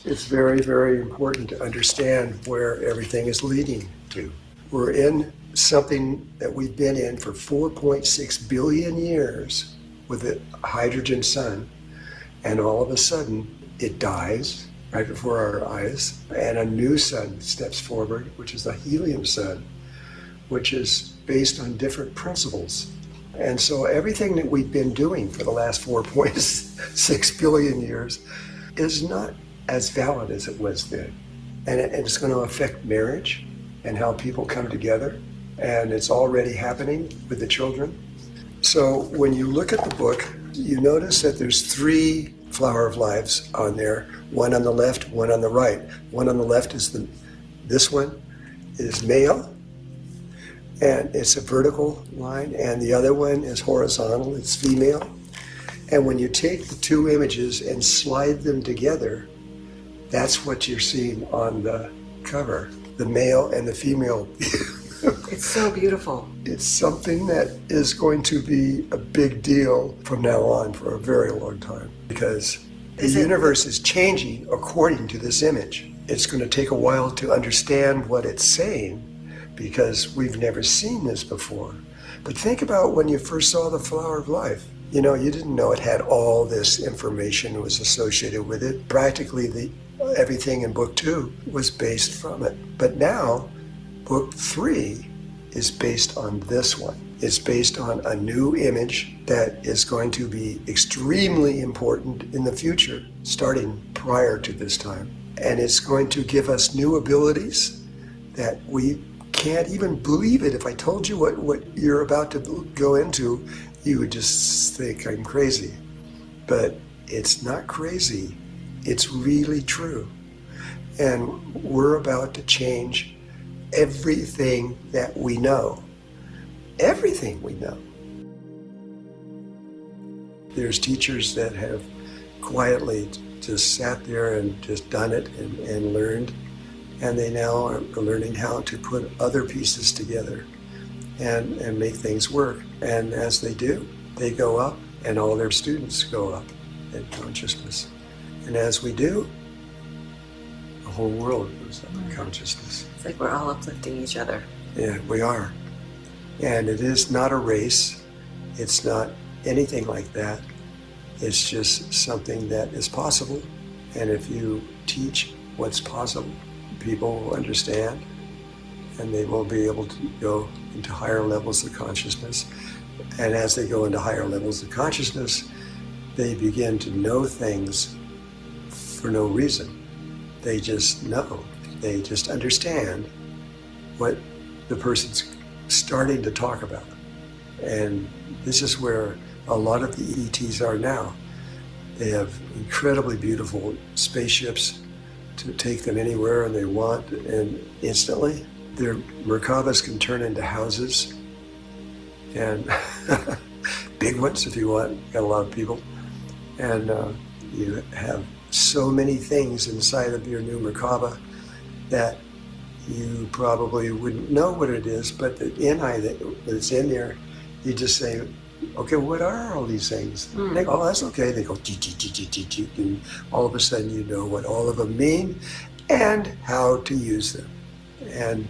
it's very, very important to understand where everything is leading to. We're in something that we've been in for 4.6 billion years with the hydrogen sun, and all of a sudden it dies right before our eyes, and a new sun steps forward, which is the helium sun, which is based on different principles. And so everything that we've been doing for the last 4.6 billion years is not as valid as it was then. And it's going to affect marriage and how people come together. And it's already happening with the children. So when you look at the book, you notice that there's 3 flower of lives on there, one on the left, one on the right. One on the left is this one is male, and it's a vertical line, and the other one is horizontal, it's female. And when you take the 2 images and slide them together, that's what you're seeing on the cover, the male and the female. It's so beautiful. It's something that is going to be a big deal from now on for a very long time, because the universe is changing according to this image. It's going to take a while to understand what it's saying, because we've never seen this before. But think about when you first saw the flower of life. You know, you didn't know it had all this information was associated with it. Practically everything in book 2 was based from it. But now, book 3 is based on this one. It's based on a new image that is going to be extremely important in the future, starting prior to this time. And it's going to give us new abilities that we can't even believe it. If I told you what you're about to go into, you would just think I'm crazy. But it's not crazy. It's really true. And we're about to change everything that we know. Everything we know. There's teachers that have quietly just sat there and just done it and learned. And they now are learning how to put other pieces together and make things work. And as they do, they go up, and all their students go up in consciousness. And as we do, the whole world goes up in consciousness. It's like we're all uplifting each other. Yeah, we are. And it is not a race. It's not anything like that. It's just something that is possible. And if you teach what's possible, people will understand, and they will be able to go into higher levels of consciousness. And as they go into higher levels of consciousness, they begin to know things for no reason. They just know. They just understand what the person's starting to talk about. And this is where a lot of the ETs are now. They have incredibly beautiful spaceships to take them anywhere and they want, and instantly their Merkabas can turn into houses, and big ones if you want. Got a lot of people, and you have so many things inside of your new Merkaba that you probably wouldn't know what it is, but the NI that's in there, you just say, okay, what are all these things? And they go, oh, that's okay. They go, and all of a sudden you know what all of them mean and how to use them. And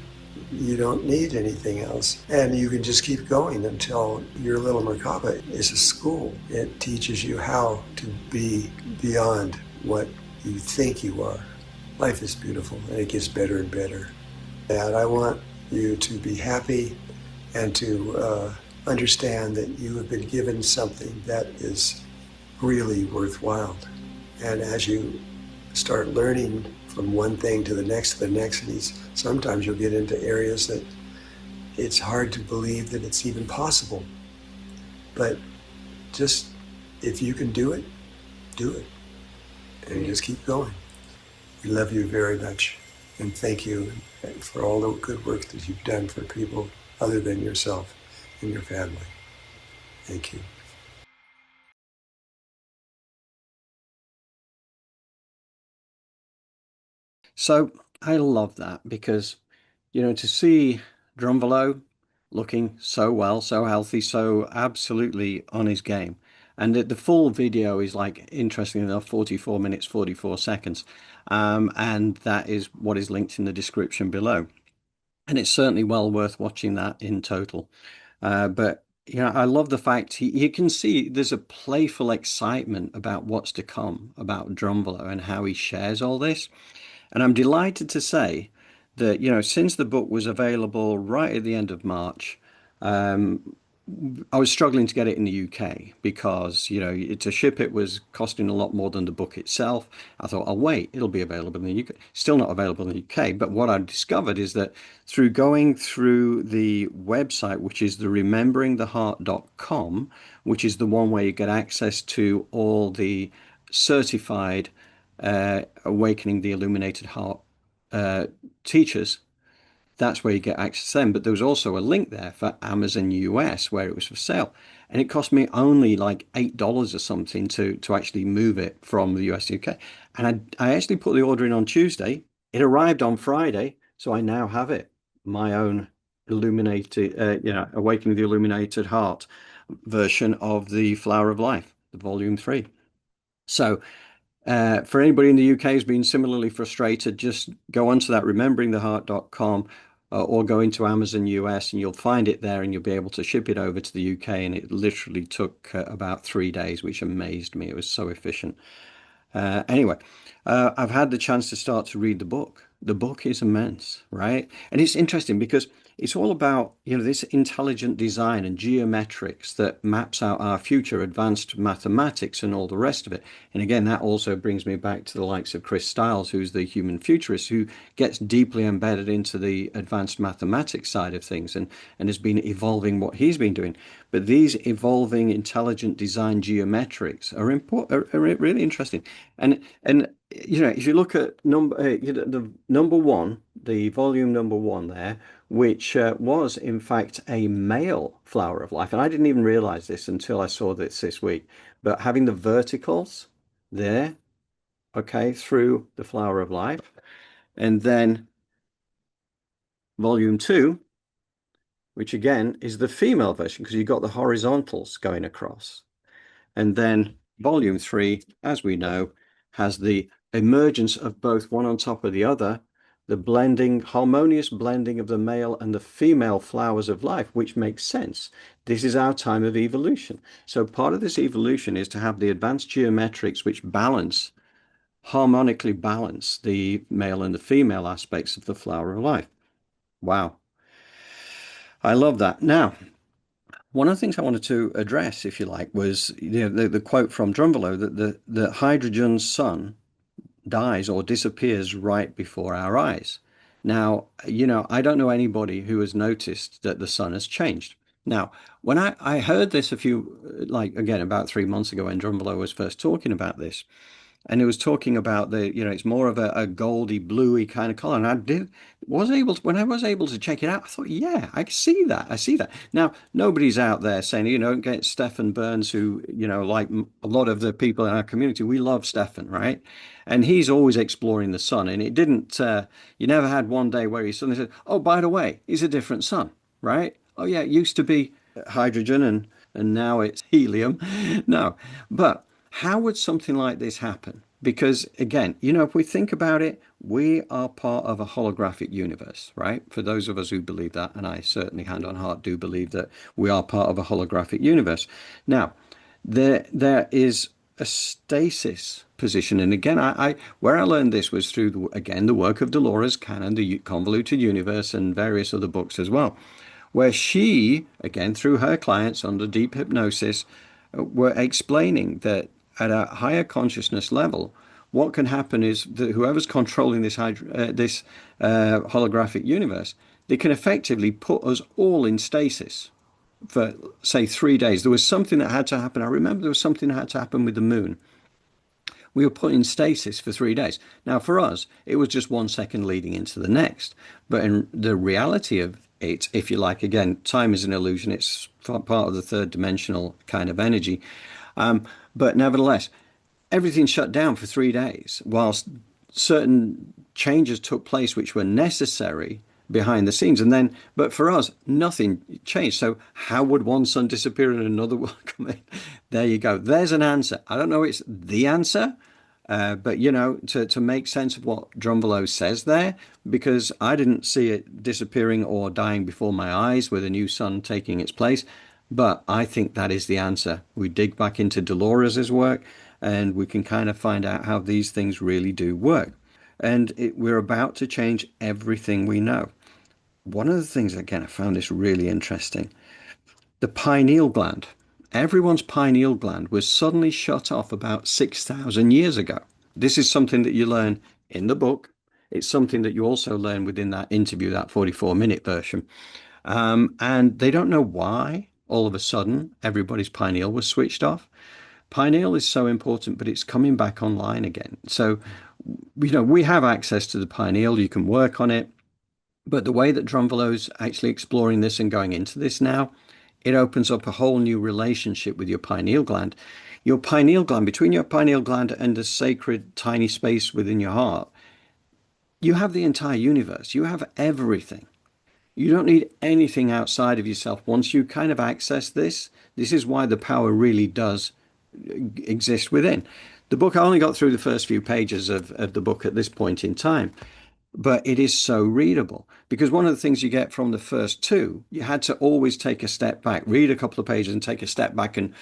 you don't need anything else. And you can just keep going until your little Merkaba is a school. It teaches you how to be beyond what you think you are. Life is beautiful, and it gets better and better. And I want you to be happy and to understand that you have been given something that is really worthwhile. And as you start learning from one thing to the next, and sometimes you'll get into areas that it's hard to believe that it's even possible. But just, if you can do it, do it. And just keep going. We love you very much. And thank you for all the good work that you've done for people other than yourself and your family. Thank you. So I love that because, to see Drunvalo looking so well, so healthy, so absolutely on his game. And the full video is like, interesting enough, 44 minutes, 44 seconds. And that is what is linked in the description below. And it's certainly well worth watching that in total. But I love the fact you can see there's a playful excitement about what's to come about Drunvalo and how he shares all this. And I'm delighted to say that, since the book was available right at the end of March, um, I was struggling to get it in the UK because, to ship it was costing a lot more than the book itself. I thought, I'll wait, it'll be available in the UK. Still not available in the UK. But what I discovered is that through going through the website, which is the rememberingtheheart.com, which is the one where you get access to all the certified Awakening the Illuminated Heart teachers, that's where you get access to them. But there was also a link there for Amazon US where it was for sale. And it cost me only like $8 or something to actually move it from the US to UK. And I actually put the order in on Tuesday. It arrived on Friday. So I now have it, my own illuminated, Awakening the Illuminated Heart version of the Flower of Life, the volume 3. So for anybody in the UK who's been similarly frustrated, just go onto that rememberingtheheart.com or go into Amazon US and you'll find it there and you'll be able to ship it over to the UK. And it literally took about 3 days, which amazed me. It was so efficient. Anyway, I've had the chance to start to read the book. The book is immense, right? And it's interesting because it's all about, this intelligent design and geometrics that maps out our future, advanced mathematics and all the rest of it. And again, that also brings me back to the likes of Chris Stiles, who's the human futurist, who gets deeply embedded into the advanced mathematics side of things and has been evolving what he's been doing. But these evolving intelligent design geometrics are important, are really interesting. And if you look at the number one, the volume number one there, which was in fact a male flower of life, and I didn't even realize this until I saw this week. But having the verticals there, okay, through the flower of life, and then volume two, which again is the female version because you've got the horizontals going across. And then volume 3, as we know, has the emergence of both one on top of the other, the blending, harmonious blending of the male and the female flowers of life, which makes sense. This is our time of evolution. So part of this evolution is to have the advanced geometrics which harmonically balance the male and the female aspects of the flower of life. Wow. I love that. Now, one of the things I wanted to address, if you like, was the quote from Drunvalo that the hydrogen sun dies or disappears right before our eyes. Now, I don't know anybody who has noticed that the sun has changed. Now, when I heard this about 3 months ago when Drunvalo was first talking about this, and it was talking about it's more of a goldy bluey kind of color. And when I was able to check it out, I thought, yeah, I see that. I see that. Now, nobody's out there saying, don't get Stefan Burns, who, like a lot of the people in our community, we love Stefan, right? And he's always exploring the sun. And it didn't, you never had one day where he suddenly said, oh, by the way, he's a different sun, right? Oh, yeah, it used to be hydrogen and now it's helium. No, but how would something like this happen? Because again, if we think about it, we are part of a holographic universe, right? For those of us who believe that, and I certainly hand on heart do believe that we are part of a holographic universe. Now, there is a stasis position. And again, where I learned this was through, the work of Dolores Cannon, the Convoluted Universe, and various other books as well, where she, again, through her clients under deep hypnosis, were explaining that at a higher consciousness level, what can happen is that whoever's controlling this holographic universe, they can effectively put us all in stasis for, say, 3 days. There was something that had to happen. I remember there was something that had to happen with the moon. We were put in stasis for 3 days. Now, for us, it was just 1 second leading into the next. But in the reality of it, if you like, again, time is an illusion. It's part of the third dimensional kind of energy. But nevertheless, everything shut down for 3 days whilst certain changes took place which were necessary behind the scenes. And then, but for us, nothing changed. So how would one sun disappear and another one come in? There you go. There's an answer. I don't know it's the answer, but to make sense of what Drunvalo says there, because I didn't see it disappearing or dying before my eyes with a new sun taking its place. But I think that is the answer. We dig back into Dolores's work and we can kind of find out how these things really do work. And we're about to change everything we know. One of the things, again, I found this really interesting. The pineal gland. Everyone's pineal gland was suddenly shut off about 6,000 years ago. This is something that you learn in the book. It's something that you also learn within that interview, that 44-minute version. And they don't know why all of a sudden everybody's pineal was switched off. Pineal is so important, but it's coming back online again. So, we have access to the pineal. You can work on it. But the way that Drunvalo's actually exploring this and going into this now, it opens up a whole new relationship with your pineal gland. Your pineal gland, between your pineal gland and the sacred tiny space within your heart, you have the entire universe. You have everything. You don't need anything outside of yourself. Once you kind of access this, this is why the power really does exist within. The book, I only got through the first few pages of the book at this point in time, but it is so readable because one of the things you get from the first two, you had to always take a step back, read a couple of pages and take a step back and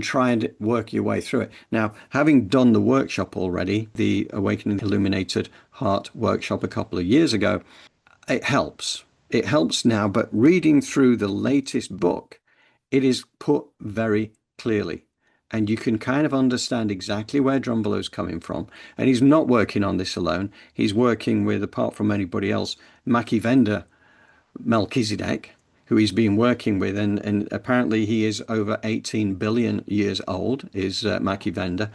try and work your way through it. Now, having done the workshop already, the Awakening the Illuminated Heart workshop a couple of years ago, it helps. It helps now, but reading through the latest book, it is put very clearly. And you can kind of understand exactly where Drunvalo's coming from. And he's not working on this alone. He's working with, apart from anybody else, Venda Melchizedek, who he's been working with. And apparently he is over 18 billion years old, is Venda.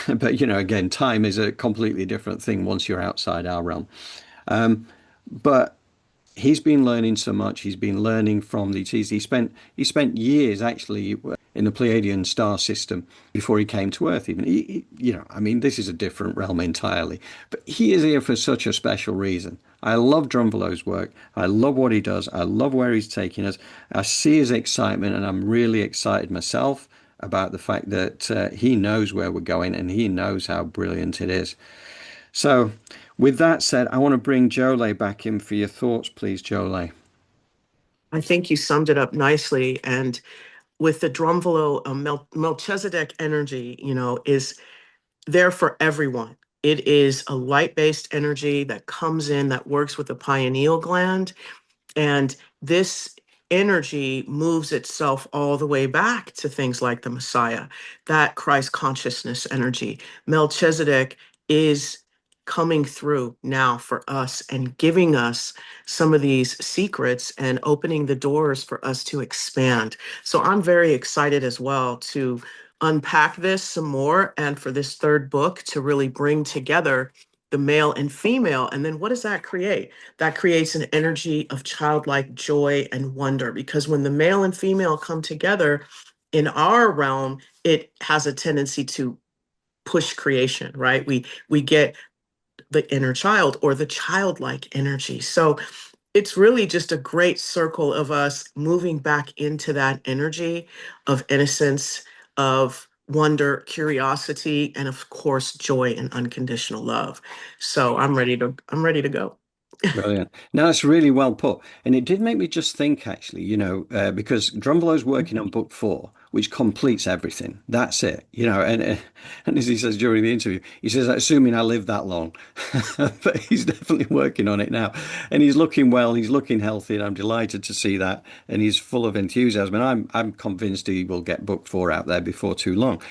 But, again, time is a completely different thing once you're outside our realm. But he's been learning so much. He's been learning from the ETs. He spent years actually in the Pleiadian star system before he came to Earth. Even this is a different realm entirely. But he is here for such a special reason. I love Drunvalo's work. I love what he does. I love where he's taking us. I see his excitement, and I'm really excited myself about the fact that he knows where we're going and he knows how brilliant it is. So, with that said, I want to bring Jole back in for your thoughts, please, Jole. I think you summed it up nicely. And with the Drunvalo Melchizedek energy, is there for everyone. It is a light-based energy that comes in, that works with the pineal gland. And this energy moves itself all the way back to things like the Messiah, that Christ consciousness energy. Melchizedek is coming through now for us and giving us some of these secrets and opening the doors for us to expand. So I'm very excited as well to unpack this some more and for this third book to really bring together the male and female. And then what does that create? That creates an energy of childlike joy and wonder, because when the male and female come together in our realm, it has a tendency to push creation, right? We get the inner child or the childlike energy. So it's really just a great circle of us moving back into that energy of innocence, of wonder, curiosity, and of course, joy and unconditional love. So I'm ready to go. Brilliant. No, it's really well put. And it did make me just think, actually, because Drunvalo's working on book 4, which completes everything. That's it, and as he says during the interview, he says, assuming I live that long, but he's definitely working on it now. And he's looking well, he's looking healthy, and I'm delighted to see that. And he's full of enthusiasm. And I'm convinced he will get book 4 out there before too long.